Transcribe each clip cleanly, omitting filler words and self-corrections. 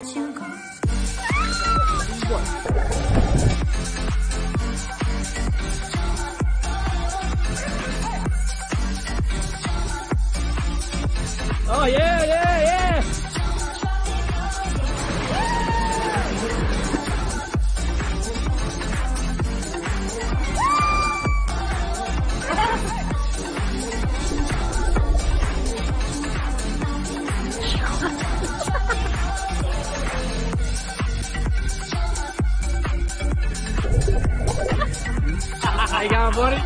Oh yeah, yeah, yeah! How you going, buddy?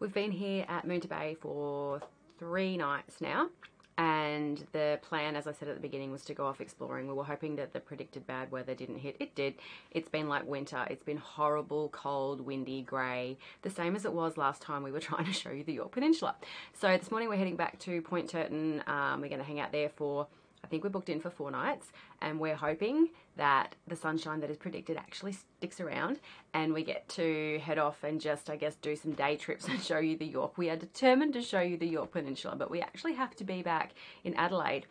We've been here at Moonta Bay for 3 nights now, and the plan, as I said at the beginning, was to go off exploring. We were hoping that the predicted bad weather didn't hit. It did. It's been like winter. It's been horrible, cold, windy, grey, the same as it was last time we were trying to show you the Yorke Peninsula. So this morning we're heading back to Point Turton. We're going to hang out there for, I think we're booked in for 4 nights, and we're hoping that the sunshine that is predicted actually sticks around and we get to head off and just, I guess, do some day trips and show you the Yorke. We are determined to show you the Yorke Peninsula, but we actually have to be back in Adelaide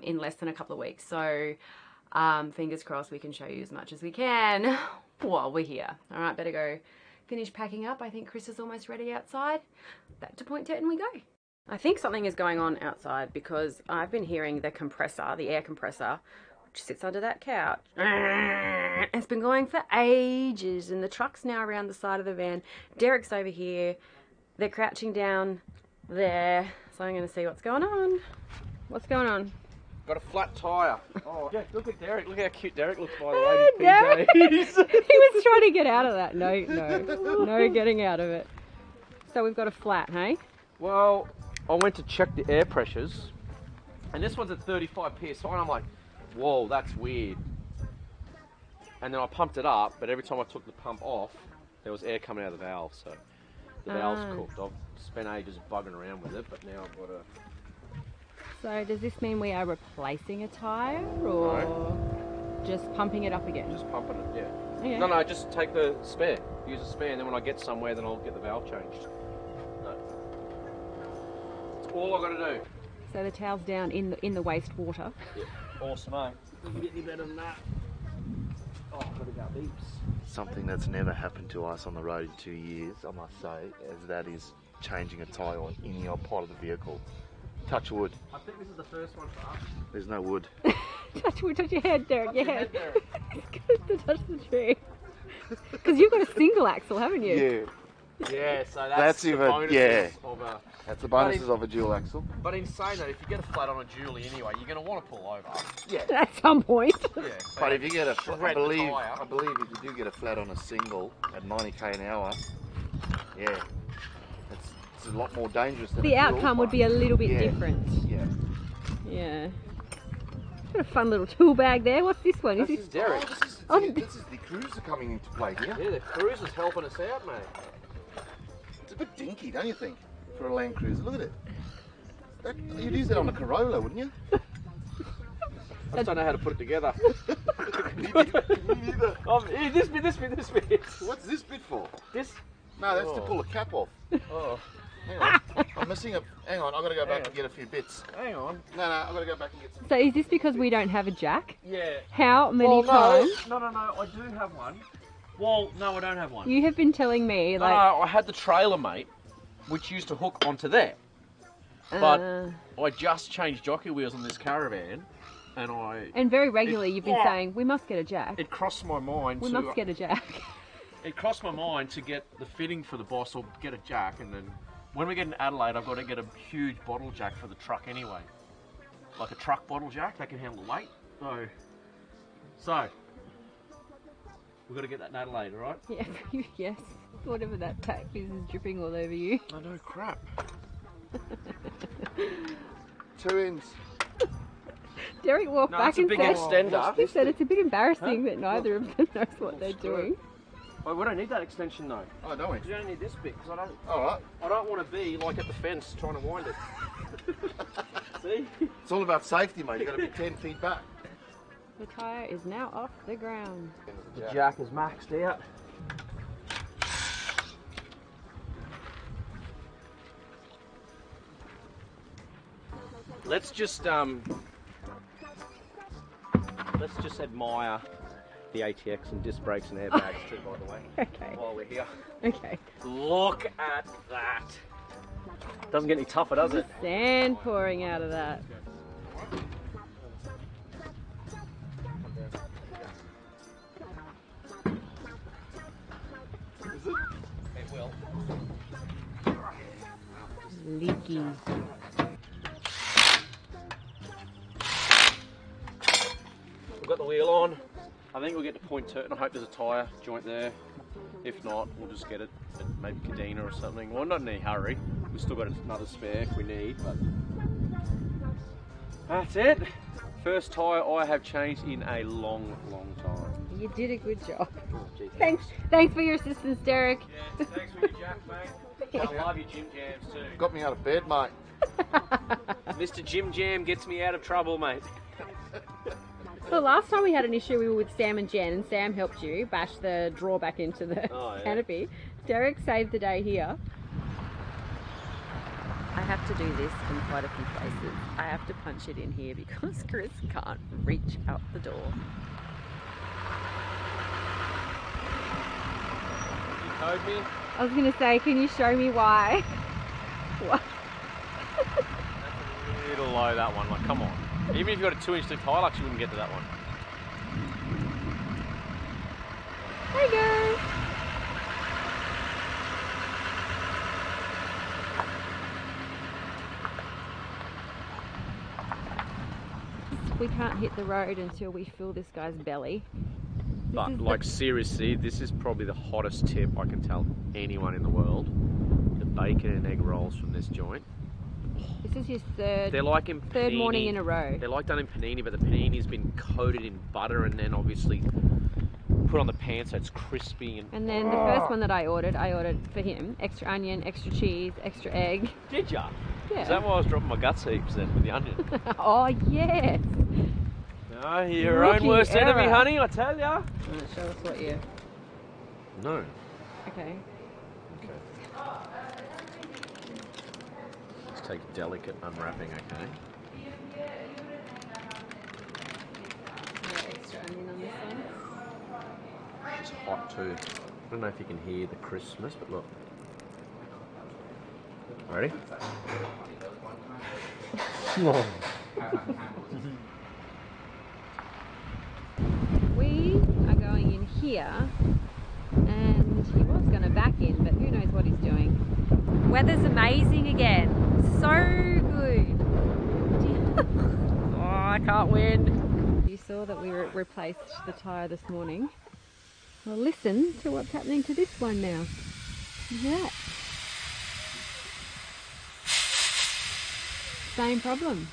in less than a couple of weeks. So fingers crossed we can show you as much as we can while we're here. All right, better go finish packing up. I think Chris is almost ready outside. Back to Point Turton we go. I think something is going on outside because I've been hearing the compressor, the air compressor, which sits under that couch. It's been going for ages, and the truck's now around the side of the van. Deryck's over here. They're crouching down there. So I'm going to see what's going on. What's going on? Got a flat tyre. Oh, yeah, look at Deryck. Look how cute Deryck looks by the Hey, way. Deryck. He was trying to get out of that. No getting out of it. So we've got a flat, hey? Well, I went to check the air pressures, and this one's at 35 psi, and I'm like, whoa, that's weird. And then I pumped it up, but every time I took the pump off, there was air coming out of the valve, so the valve's cooked. I've spent ages bugging around with it, but now I've got a... So does this mean we are replacing a tyre, or just pumping it up again? Just pumping it, yeah. Okay. No, just take the spare. Use a spare, and then when I get somewhere, then I'll get the valve changed. No. That's all I've got to do. So the towel's down in the wastewater. Yeah. Awesome, eh? We can get any better than that. Oh, I've got to go beeps. Something that's never happened to us on the road in 2 years, I must say, as that is changing a tyre on any old part of the vehicle. Touch wood. I think this is the first one for us. There's no wood. Touch wood, touch your head, Deryck. Touch your head, Deryck. It's good to touch the tree. Because you've got a single axle, haven't you? Yeah. Yeah, so that's the even, bonuses yeah. of a... That's the bonuses of a dual axle. But in saying that, if you get a flat on a dually anyway, you're going to want to pull over. Yeah. At some point. Yeah, so But if you get a, shred I the believe tyre. if you do get a flat on a single at 90k an hour, yeah, it's a lot more dangerous than The a dual, outcome would but- be a little bit yeah, different. Yeah. Yeah. Got a fun little tool bag there. What's this one? This is Deryck. This is the cruiser coming into play here. Yeah, the cruiser's helping us out, mate. It's a bit dinky, don't you think, for a Land Cruiser? Look at it. You'd use that on a Corolla, wouldn't you? I just don't know how to put it together. Me neither. This bit. What's this bit for? This? No, that's to pull a cap off. Oh. Hang on. I'm missing a... Hang on, I've got to go back and get a few bits. Hang on. No, I've got to go back and get some... So is this because we don't have a jack? Yeah. How many times? No, I do have one. Well, no, I don't have one. You have been telling me, like... No, I had the trailer, mate, which used to hook onto there. But I just changed jockey wheels on this caravan, and And very regularly you've been saying, we must get a jack. It crossed my mind We must get a jack. It crossed my mind to get the fitting for the boss or get a jack, and then when we get in Adelaide, I've got to get a huge bottle jack for the truck anyway. Like a truck bottle jack that can handle the weight. So we've got to get that in Adelaide, alright? Yeah, yes. Whatever that tack is dripping all over you. I know, crap. 2 ends. Deryck walked back and big said, extender. he said it's a bit embarrassing that neither of them knows what they're doing. Oh, we don't need that extension though. Oh, don't we? You don't need this bit because Alright. I don't want to be like at the fence trying to wind it. See? It's all about safety, mate. You've got to be 10 feet back. The tyre is now off the ground. The jack is maxed out. Let's just admire the ATX and disc brakes and airbags too, by the way. Okay. While we're here. Okay. Look at that. Doesn't get any tougher, does it? Sand pouring out of that. Is it? It will. Leaky. We've got the wheel on. I think we'll get to Point Turton. I hope there's a tyre joint there. If not, we'll just get it at maybe Cadena or something. Well, not in any hurry. We've still got another spare if we need, but that's it. First tyre I have changed in a long, long time. You did a good job. Oh, geez, Thanks for your assistance, Deryck. Yeah, thanks for your jack, mate. I love your Jim Jams too. Got me out of bed, mate. Mr. Jim Jam gets me out of trouble, mate. The last time we had an issue, we were with Sam and Jen, and Sam helped you bash the drawer back into the canopy. Deryck saved the day here. I have to do this in quite a few places. I have to punch it in here because Chris can't reach out the door. You code me? I was going to say, can you show me why? What? That's a little low, that one. Like, come on. Even if you got a 2-inch thick tire lux, you wouldn't get to that one. There you go. We can't hit the road until we fill this guy's belly. But, like, seriously, this is probably the hottest tip I can tell anyone in the world. The bacon and egg rolls from this joint. This is his third morning in a row. They're like done in panini, but the panini's been coated in butter and then obviously put on the pan so it's crispy. And then the first one that I ordered for him, extra onion, extra cheese, extra egg. Did ya? Yeah. Is that why I was dropping my guts heaps then with the onion? Oh, yes. No, you're your own worst enemy, honey, I tell ya. Right, show us what you... No. Okay. Take a delicate unwrapping, okay? Extra onion on this one. It's hot too. I don't know if you can hear the crispness, but look. Ready? We are going in here, and he was going to back in, but who knows what he's doing. Weather's amazing again. So good. Oh, I can't win. You saw that we replaced the tyre this morning. Well, listen to what's happening to this one now. Look at that. Same problem.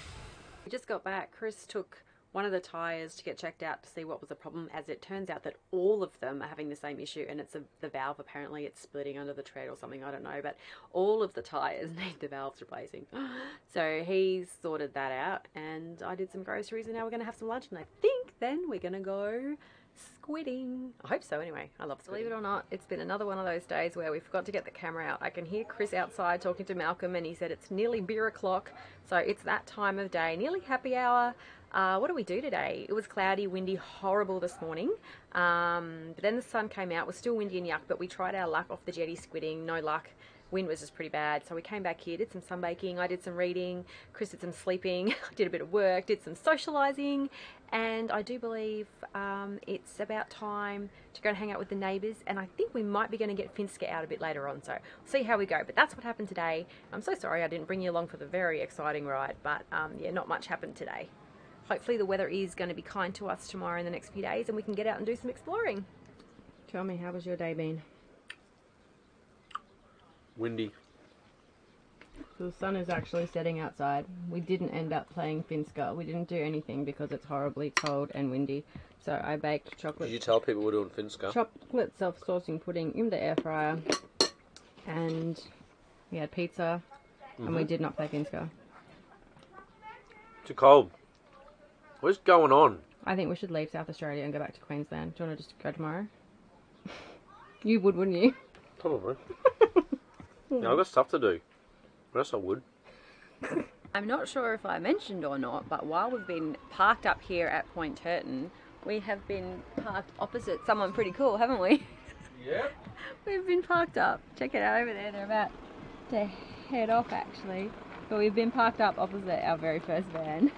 We just got back. Chris took one of the tyres to get checked out to see what was the problem, as it turns out that all of them are having the same issue, and it's the valve. Apparently it's splitting under the tread or something, I don't know, but all of the tyres need the valves replacing. So he's sorted that out, and I did some groceries, and now we're going to have some lunch, and I think then we're going to go squidding. I hope so anyway. I love squidding. Believe it or not, it's been another one of those days where we forgot to get the camera out. I can hear Chris outside talking to Malcolm, and he said it's nearly beer o'clock, so it's that time of day, nearly happy hour. What do we do today? It was cloudy, windy, horrible this morning. But then the sun came out. It was still windy and yuck, but we tried our luck off the jetty squidding. No luck. Wind was just pretty bad. So we came back here, did some sunbaking. I did some reading. Chris did some sleeping. I did a bit of work, did some socialising. And I do believe it's about time to go and hang out with the neighbours. And I think we might be going to get Finska out a bit later on. So we'll see how we go. But that's what happened today. I'm so sorry I didn't bring you along for the very exciting ride. But yeah, not much happened today. Hopefully the weather is going to be kind to us tomorrow in the next few days, and we can get out and do some exploring. Tell me, how was your day been? Windy. So the sun is actually setting outside. We didn't end up playing Finska. We didn't do anything because it's horribly cold and windy. So I baked chocolate. Did you tell people we're doing Finska? Chocolate self-saucing pudding in the air fryer, and we had pizza, and we did not play Finska. Too cold. What's going on? I think we should leave South Australia and go back to Queensland. Do you want to just go tomorrow? You would, wouldn't you? Probably. No, I've got stuff to do. Yes, I would. I'm not sure if I mentioned or not, but while we've been parked up here at Point Turton, we have been parked opposite someone pretty cool, haven't we? Yep. We've been parked up. Check it out over there. They're about to head off actually. But we've been parked up opposite our very first van.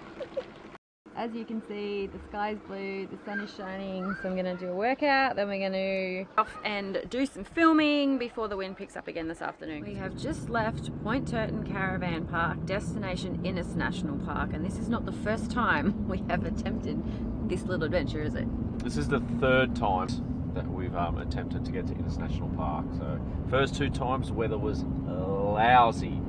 As you can see, the sky's blue, the sun is shining, so I'm going to do a workout, then we're going to off and do some filming before the wind picks up again this afternoon. We have just left Point Turton Caravan Park, destination Innes National Park, and this is not the first time we have attempted this little adventure, is it? This is the third time that we've attempted to get to Innes National Park. So, first 2 times the weather was lousy.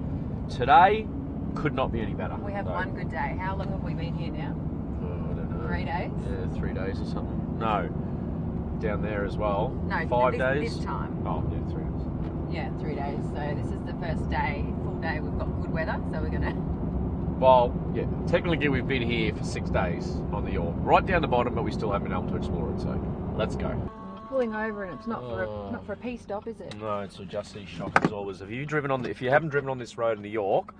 Today could not be any better. We have one good day. How long have we been here now? 3 days? Yeah, 3 days or something. No, down there as well. No, 5 days. This time. Oh, yeah, 3 days. Yeah, 3 days. So this is the first day, full day. We've got good weather, so we're gonna. Well, yeah, technically we've been here for 6 days on the Yorke, right down the bottom, but we still haven't been able to explore it. So let's go. Pulling over, and it's not for a pee stop, is it? No, it's just these shock absorbers. If you haven't driven on this road in the Yorke,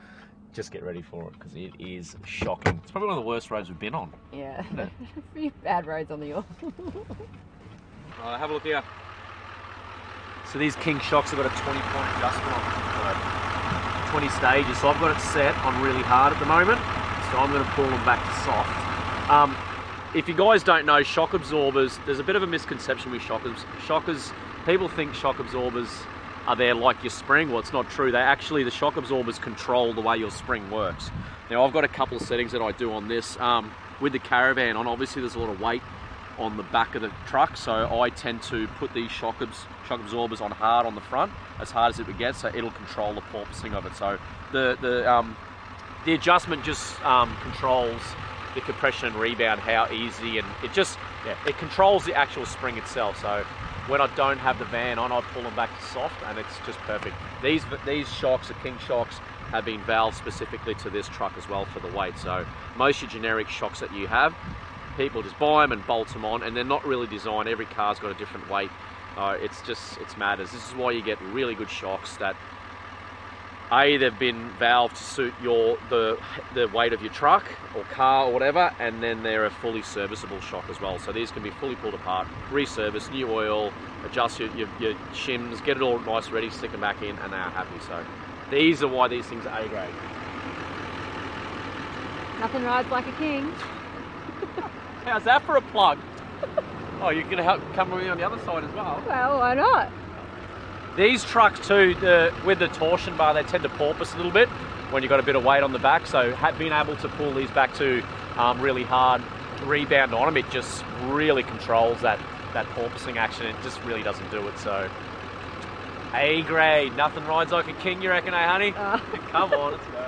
just get ready for it because it is shocking. It's probably one of the worst roads we've been on. Yeah, pretty bad roads on the Yorke. Alright, have a look here. So these King shocks have got a 20-point adjustment on, so 20 stages. So I've got it set on really hard at the moment. So I'm going to pull them back to soft. If you guys don't know, shock absorbers, there's a bit of a misconception with shockers. People think shock absorbers are there like your spring. Well, it's not true. The shock absorbers control the way your spring works. Now, I've got a couple of settings that I do on this. With the caravan on, obviously there's a lot of weight on the back of the truck, so I tend to put these shock absorbers on hard on the front, as hard as it would get, so it'll control the porpoising of it. So the adjustment just controls the compression and rebound, how easy, and it controls the actual spring itself. So when I don't have the van on, I pull them back to soft, and it's just perfect. These shocks, the King shocks, have been valved specifically to this truck as well for the weight. So most of your generic shocks that you have, people just buy them and bolt them on, and they're not really designed. Every car's got a different weight. It's madness. This is why you get really good shocks that they've been valved to suit the weight of your truck or car or whatever, and then they're a fully serviceable shock as well. So these can be fully pulled apart, reserviced, new oil, adjust your shims, get it all nice ready, stick them back in, and they're happy. So these are why these things are A-grade. Nothing rides like a king. How's that for a plug? Oh, you're going to help come with me on the other side as well? Well, why not? These trucks too, with the torsion bar, they tend to porpoise a little bit when you've got a bit of weight on the back. So being able to pull these back to really hard rebound on them, it just really controls that porpoising action. It just really doesn't do it. So A-grade, nothing rides like a king, you reckon, eh, honey? Come on, let's go.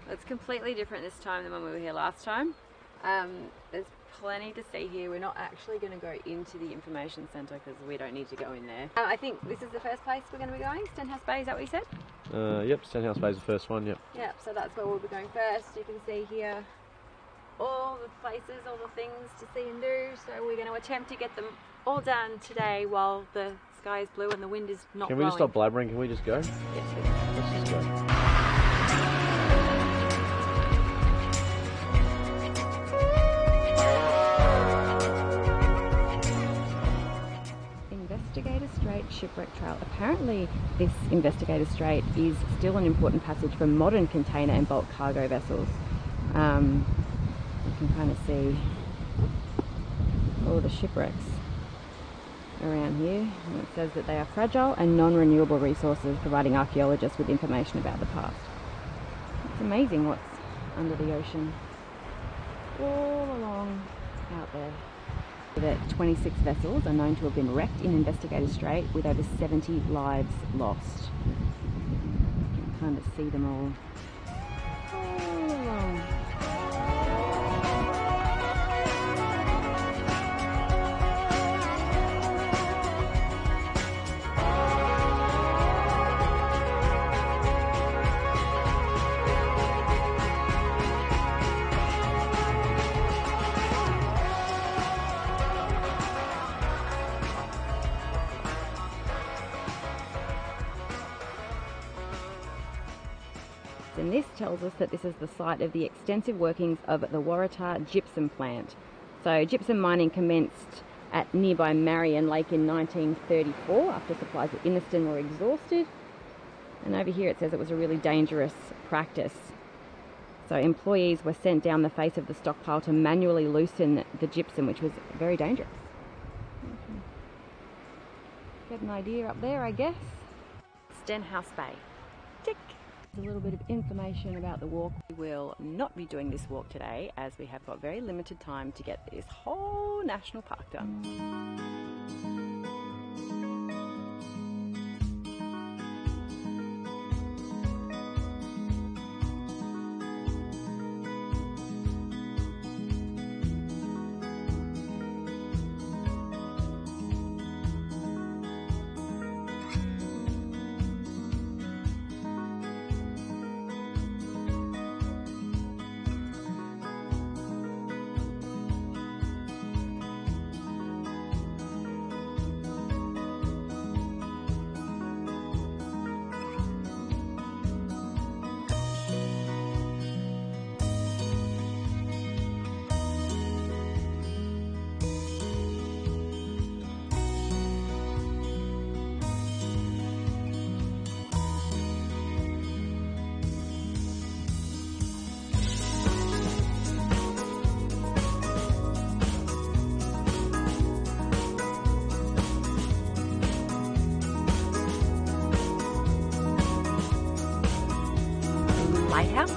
It's completely different this time than when we were here last time. There's plenty to see here. We're not actually going to go into the information centre because we don't need to go in there. I think this is the first place we're going to be going, Stenhouse Bay, is that what you said? Yep, Stenhouse Bay is the first one, yep. Yep, so that's where we'll be going first. You can see here all the places, all the things to see and do. So we're going to attempt to get them all done today while the sky is blue and the wind is not blowing. Can we just stop blabbering? Can we just go? Yes, we can. Let's just go. Investigator Strait Shipwreck Trail. Apparently this Investigator Strait is still an important passage for modern container and bulk cargo vessels. You can kind of see all the shipwrecks around here, and it says that they are fragile and non-renewable resources, providing archaeologists with information about the past. It's amazing what's under the ocean all along out there. That 26 vessels are known to have been wrecked in Investigator Strait, with over 70 lives lost. You can kind of see them all. And this tells us that this is the site of the extensive workings of the Waratah gypsum plant. So gypsum mining commenced at nearby Marion Lake in 1934 after supplies at Inniston were exhausted. And over here it says it was a really dangerous practice. So employees were sent down the face of the stockpile to manually loosen the gypsum, which was very dangerous. Get an idea up there, I guess. Stenhouse Bay. Tick! A little bit of information about the walk. We will not be doing this walk today as we have got very limited time to get this whole national park done. Lighthouse.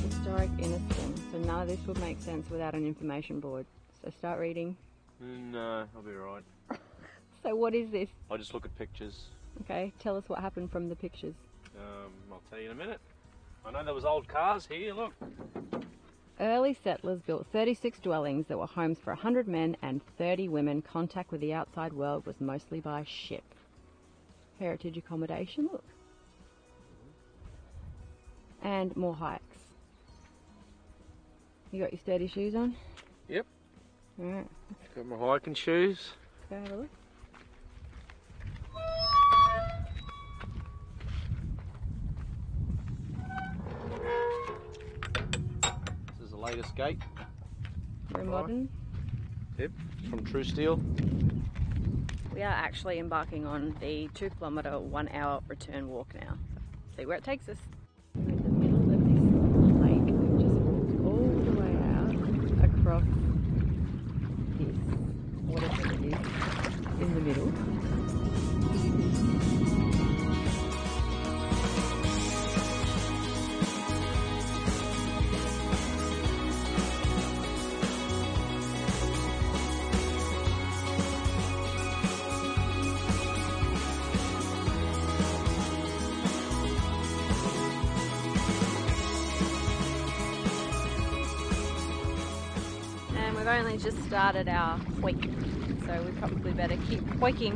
Historic Inniston. So none of this would make sense without an information board. So start reading. No, I'll be alright. So what is this? I'll just look at pictures. Okay, tell us what happened from the pictures. I'll tell you in a minute. I know there was old cars here, look. Early settlers built 36 dwellings that were homes for 100 men and 30 women. Contact with the outside world was mostly by ship. Heritage accommodation, look. And more hikes. You got your sturdy shoes on? Yep. Alright. Got my hiking shoes. Go have a look. This is the latest gate. Very modern. Yep, from True Steel. We are actually embarking on the 2 kilometre 1 hour return walk now. See where it takes us. We're in the middle of this lake. We've just walked all the way out across this, whatever it is, in the middle. We've only just started our hike, so we probably better keep hiking.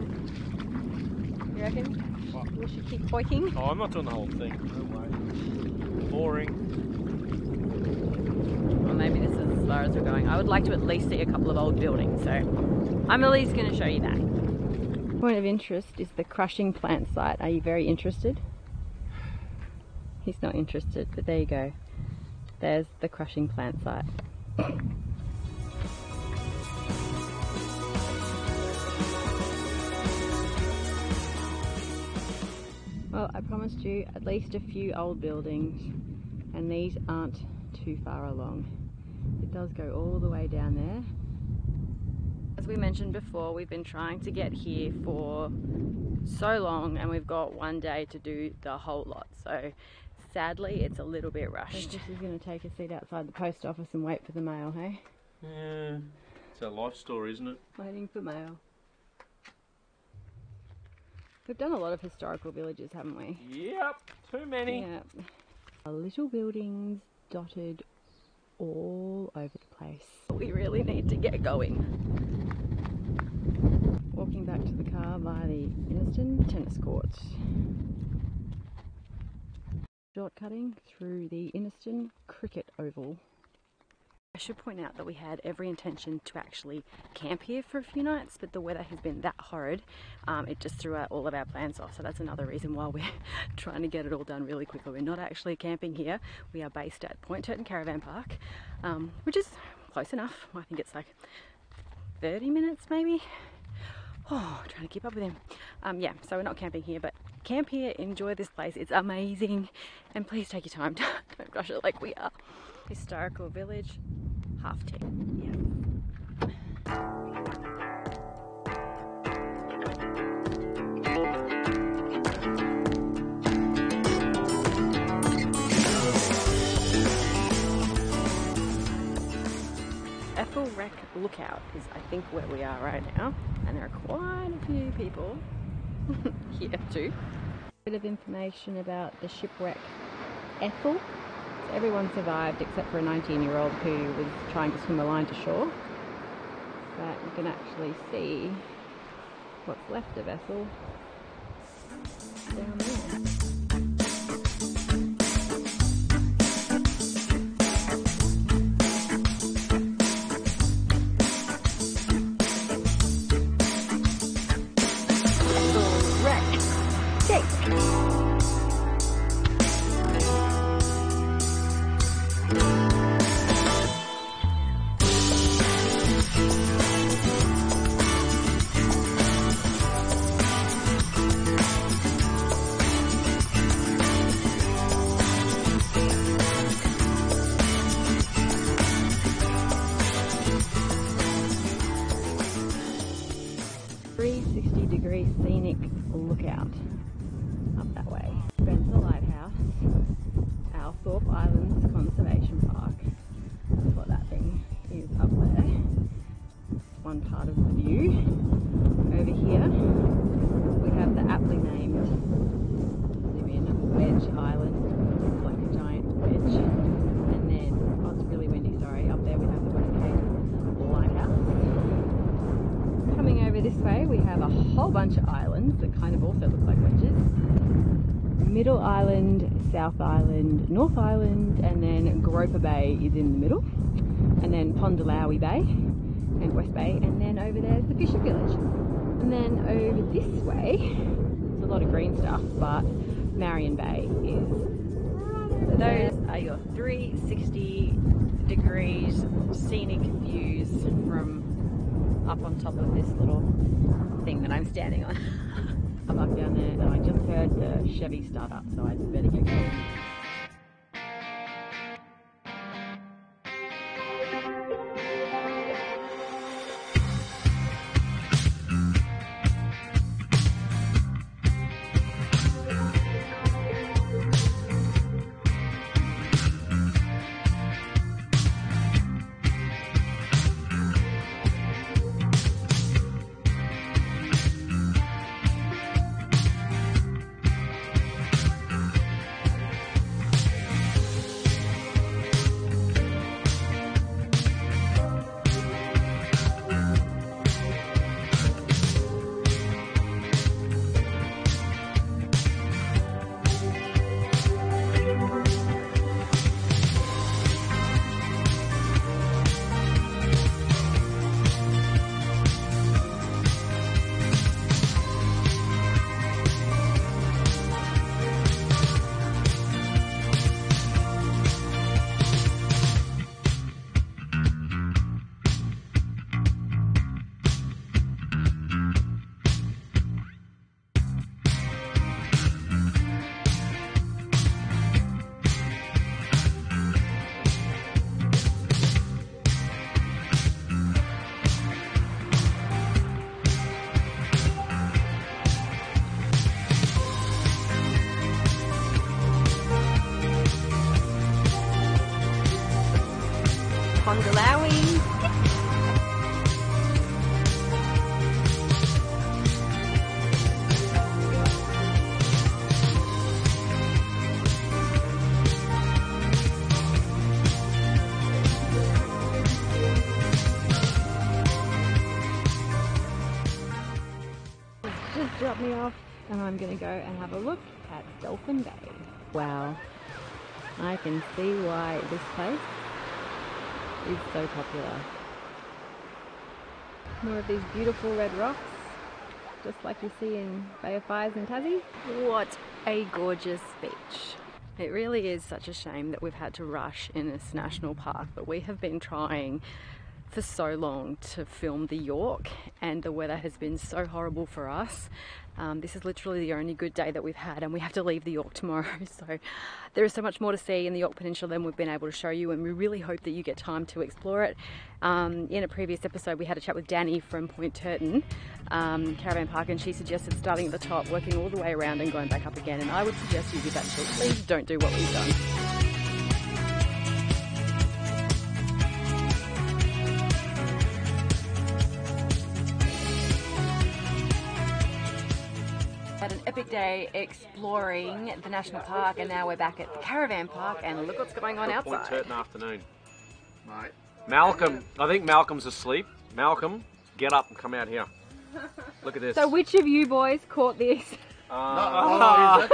You reckon? What? We should keep hiking? Oh, I'm not doing the whole thing. No way. Boring. Well, maybe this is as far as we're going. I would like to at least see a couple of old buildings, so I'm at least going to show you that. Point of interest is the crushing plant site. Are you very interested? He's not interested, but there you go. There's the crushing plant site. Well, I promised you at least a few old buildings, and these aren't too far along. It does go all the way down there. As we mentioned before, we've been trying to get here for so long, and we've got one day to do the whole lot. So sadly, it's a little bit rushed. This is going to take a seat outside the post office and wait for the mail, hey? Yeah, it's a life story, isn't it? Waiting for mail. We've done a lot of historical villages, haven't we? Yep, too many. Yeah. Little buildings dotted all over the place. We really need to get going. Walking back to the car via the Inniston tennis courts. Shortcutting through the Inniston cricket oval. I should point out that we had every intention to actually camp here for a few nights, but the weather has been that horrid, it just threw out all of our plans off. So that's another reason why we're trying to get it all done really quickly. We're not actually camping here. We are based at Point Turton Caravan Park, which is close enough. I think it's like 30 minutes maybe. Oh, trying to keep up with him. Yeah, so we're not camping here, but camp here, enjoy this place. It's amazing, and please take your time. Don't rush it like we are. Historical village, half tea. Yeah. Shipwreck Lookout is, I think, where we are right now, and there are quite a few people here too. A bit of information about the shipwreck Ethel. So everyone survived except for a 19-year-old who was trying to swim a line to shore. But you can actually see what's left of Ethel down there. Scenic lookout up that way. Spencer Lighthouse, our Thorpe Islands Conservation Park. That's what that thing is up there. One part of the view. Over here we have the aptly named Wedge Island. It's like a giant wedge. And then, oh, it's really windy, sorry. Up there we have the West Cape Lighthouse. Coming over this way we have a whole bunch of islands that kind of also look like wedges. Middle Island, South Island, North Island, and then Groper Bay is in the middle, and then Pondalawi Bay and West Bay, and then over there's the fishing village. And then over this way, it's a lot of green stuff, but Marion Bay is. So those are your 360 degrees scenic views from up on top of this little thing that I'm standing on. I'm up down there, and I just heard the Chevy start up, so I'd better get going. Ponds allowing. Just dropped me off and I'm going to go and have a look at Dolphin Bay. Wow, I can see why this place is so popular. More of these beautiful red rocks, just like you see in Bay of Fires in Tassie. What a gorgeous beach. It really is such a shame that we've had to rush in this national park, but we have been trying for so long to film the Yorke and the weather has been so horrible for us. This is literally the only good day that we've had and we have to leave the Yorke tomorrow, so there is so much more to see in the Yorke Peninsula than we've been able to show you, and we really hope that you get time to explore it. In a previous episode we had a chat with Danny from Point Turton Caravan Park, and she suggested starting at the top, working all the way around and going back up again, and I would suggest you do that too. Please don't do what we've done. Had an epic day exploring the national park, and now we're back at the caravan park, and look what's going on outside. Point Turton afternoon. Mate. Malcom, I think Malcolm's asleep. Malcom, get up and come out here. Look at this. So which of you boys caught this? I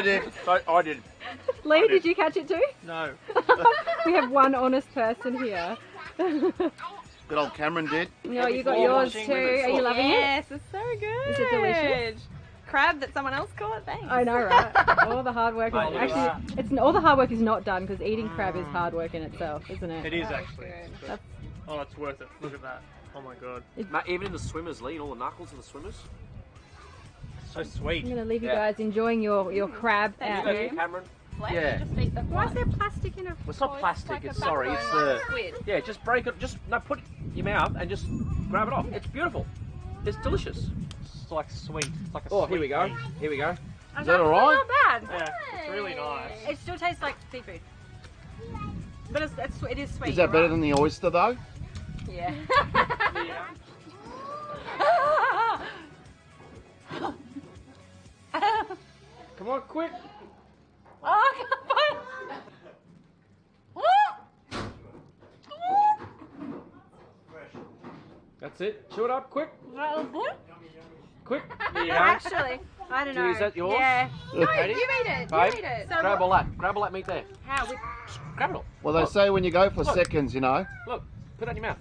did. I did. Lee, did you catch it too? No. We have one honest person here. Good old Cameron did. No, you got yours too. Are you loving it? Yes, it's so good. Is it delicious? Crab that someone else caught, thanks. I know, right? All the hard work is actually, all the hard work is not done, because eating crab is hard work in itself, isn't it? It is actually. That's- Oh, it's worth it. Look at that. Oh my god. Even in the swimmers, Lee, and all the knuckles of the swimmers. So sweet. I'm going to leave you guys enjoying your crab out You here. go, Cameron. Yeah. Just eat the Why is there plastic in it? Well, it's not plastic. It's sorry. It's the yeah. Just break it. Just put it in your mouth and just grab it off. It's beautiful. It's delicious. It's like sweet. It's like a Oh, sweet here we go. meat. Here we go. Is that alright? Not bad. Yeah, it's really nice. It still tastes like seafood. But it is sweet. Is that better than the oyster though? Yeah. Yeah. Come on, quick. Oh, I can't find That's it. Chew it up, quick. Quick. Here you go. Actually, I don't know. Is that yours? Yeah. No, you eat it. Babe, You eat it. grab all that. Grab all that meat there. How? Grab it all. Well, they say when you go for Look. seconds, you know. Look, put that in your mouth.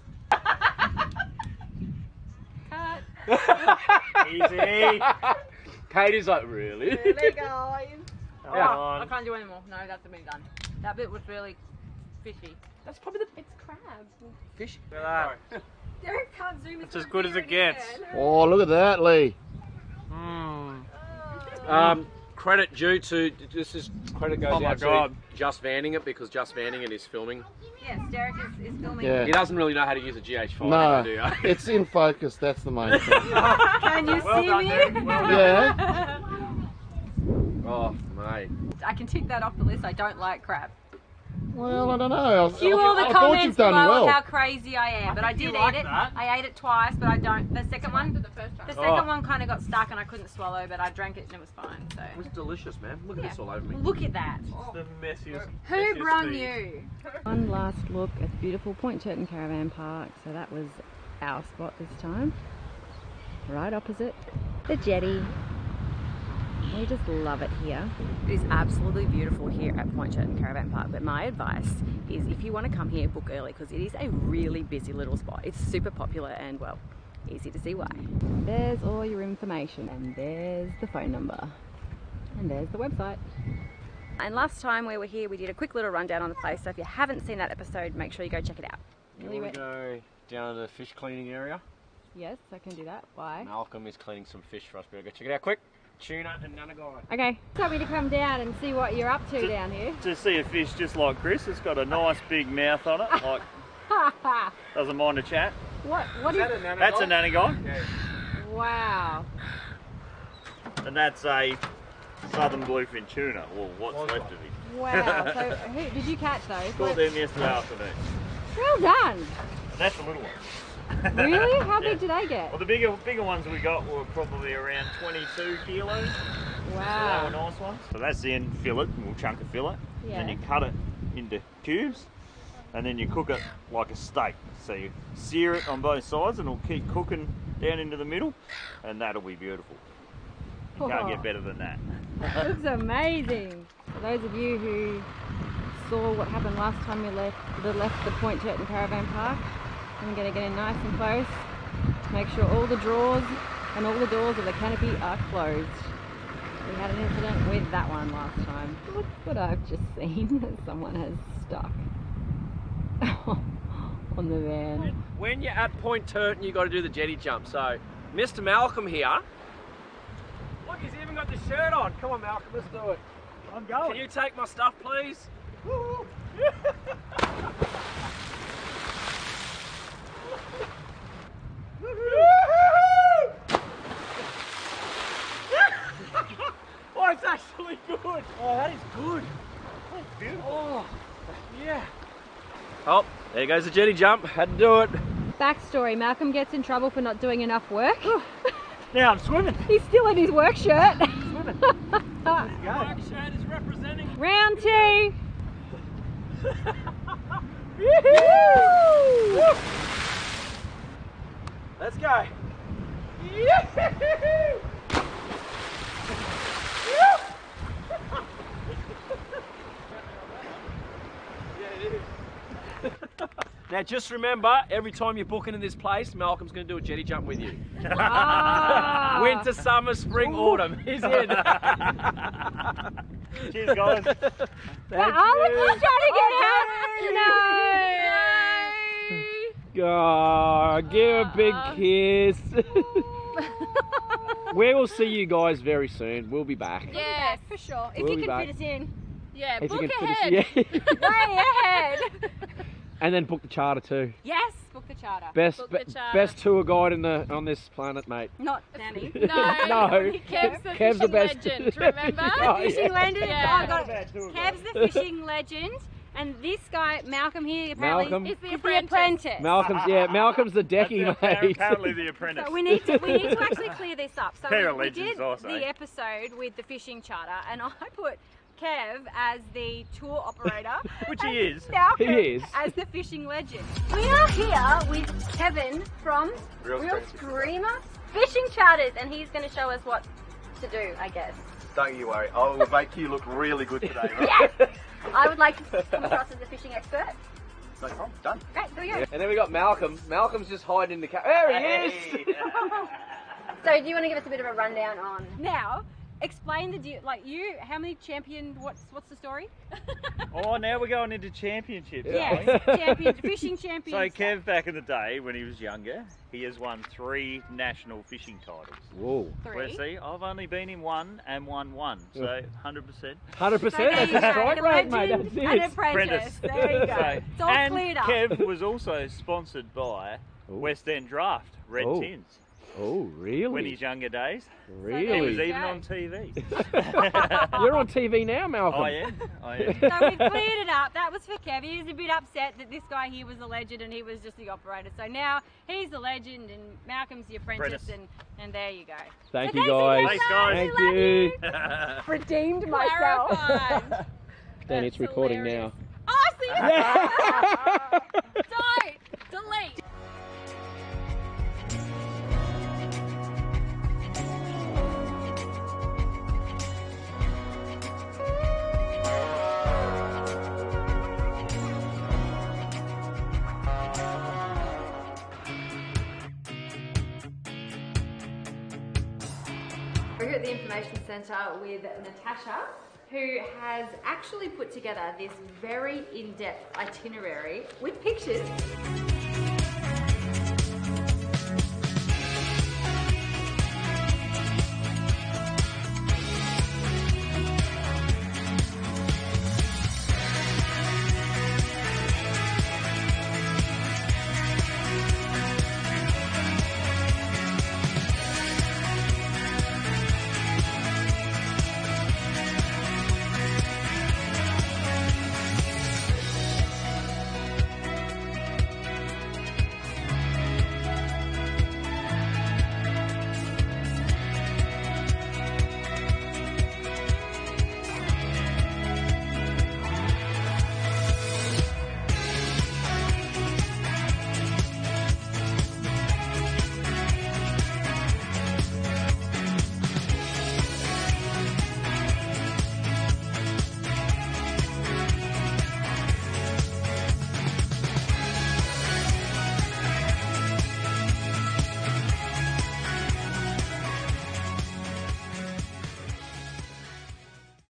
Cut. Easy. Katie's like, really? Really, guys? Come Yeah. I on. can't do anymore. No, that's been done. That bit was really fishy. That's probably the It's crab. fish. Look at that. Derek can't zoom. It's as good as it gets. Oh, look at that, Lee. Credit due to credit goes Oh my out God. to Just Vanning It, because Just Vanning It is filming. Yes, Derek is filming. Yeah. He doesn't really know how to use a GH5. No, do you? it's in focus. That's the main thing. Can you Well see done, me? Derek. Well Yeah. Oh, mate. I can tick that off the list. I don't like crab. Well, I don't know. Cue all the I thought comments you've done below well. how crazy I am, but I think did you like eat it. that. I ate it twice, but I don't. The second one, the second Oh. one kind of got stuck and I couldn't swallow, but I drank it and it was fine. So It was delicious, man. Look at Yeah. this all over me. look at that. It's the messiest. Who messiest brung feed. you? One last look at the beautiful Point Turton Caravan Park. So that was our spot this time. Right opposite the jetty. We just love it here. It is absolutely beautiful here at Point Turton Caravan Park, but my advice is if you want to come here, book early, because it is a really busy little spot. It's super popular and, well, easy to see why. There's all your information, and there's the phone number, and there's the website. And last time we were here, we did a quick little rundown on the place, so if you haven't seen that episode, make sure you go check it out. You want to go down to the fish cleaning area? Yes, I can do that. Why? Malcolm is cleaning some fish for us. Better go check it out quick. Tuna and Nunagon. Okay. Tell me to come down and see what you're up to down here. To see a fish just like Chris, it's got a nice big mouth on it, like doesn't mind a chat. What is that a Nunagon? That's a Nunagon, Yeah. Wow. and that's a southern bluefin tuna, or what's left of it. Wow. So who did you catch those? Caught them yesterday afternoon. Well done. And that's the little one. Really? How big did they get? Well, the bigger ones we got were probably around 22 kilos. So they Wow. were nice ones. So that's the end fillet, and we'll chunk a fillet. Yeah. Then you cut it into cubes, and then you cook it like a steak. So you sear it on both sides, and it'll keep cooking down into the middle, and that'll be beautiful. You can't get better than that. Looks amazing. For those of you who saw what happened last time we left the Point Turton Caravan Park, I'm going to get in nice and close, make sure all the drawers and all the doors of the canopy are closed. We had an incident with that one last time. Look what I've just seen that someone has stuck on the van. When you're at Point Turton, you got to do the jetty jump. So, Mr. Malcom here. Look, he's even got the shirt on. Come on, Malcom, let's do it. I'm going. Can you take my stuff, please? Oh, it's actually good. Oh, that is good. Oh, beautiful. Oh, yeah. Oh, there goes the jetty jump. Had to do it. Backstory, Malcom gets in trouble for not doing enough work. Now I'm swimming. He's still in his work shirt. Swimming. Black shirt is representing. Round 2. Let's go. Now just remember, every time you're booking in this place, Malcolm's going to do a jetty jump with you. Ah. Winter, summer, spring, autumn. He's in. Cheers, guys. Well, Alex is trying to get out. No. Oh, give a big kiss. We will see you guys very soon. We'll be back. Yeah, for sure. If We'll you be can back. fit us in. Yeah, If book you can ahead. fit us, yeah. Way ahead. And then book the charter too. Yes, book the charter. Best Book the charter. best tour guide on this planet, mate. Not Danny. No, Kev's the Kev's the fishing best. legend, remember? Oh, Fishing yeah. legend? Yeah. Oh, got it. Kev's the fishing legend. And this guy, Malcom here, apparently Malcolm. It's the is the apprentice. apprentice. Malcolm's the decky, mate. Apparently the apprentice. So we need to actually clear this up. So Pair of we legends, did I say. the episode with the fishing charter, and I put Kev as the tour operator, Which he and is. Malcolm He is. as the fishing legend. We are here with Kevin from Real Screamer Fishing Charters, and he's going to show us what to do, I guess. Don't you worry, I will make you look really good today, right? Yes! I would like to come across as a fishing expert. No problem, done. Great, here we go. And then we got Malcolm. Malcolm's just hiding in the car. There he is. So do you want to give us a bit of a rundown on now? Explain the deal. Like how many what's the story? Oh, now we're going into championships. Yes, fishing champions. So Kev, back in the day when he was younger, he has won 3 national fishing titles. Whoa. Where 3. see, I've only been in 1 and won 1, so 100%. 100%. That's a strike rate, mate. That's An it. apprentice. There you go. So, It's all and cleared up. Kev was also sponsored by Ooh. West End Draft, Red Oh. Tins, Oh, really? when his younger days. He was Really? even on TV. You're on TV now, Malcolm. I am. So we've cleared it up. That was for Kev. He was a bit upset that this guy here was a legend and he was just the operator. So now he's the legend and Malcolm's the apprentice, and there you go. Thank So you, thanks, guys. Thanks, guys. Thank you. Redeemed myself. Clarified. Then it's That's recording hilarious. now. Oh, see you. Don't. Delete. We're here at the Information Centre with Natasha, who has actually put together this very in-depth itinerary with pictures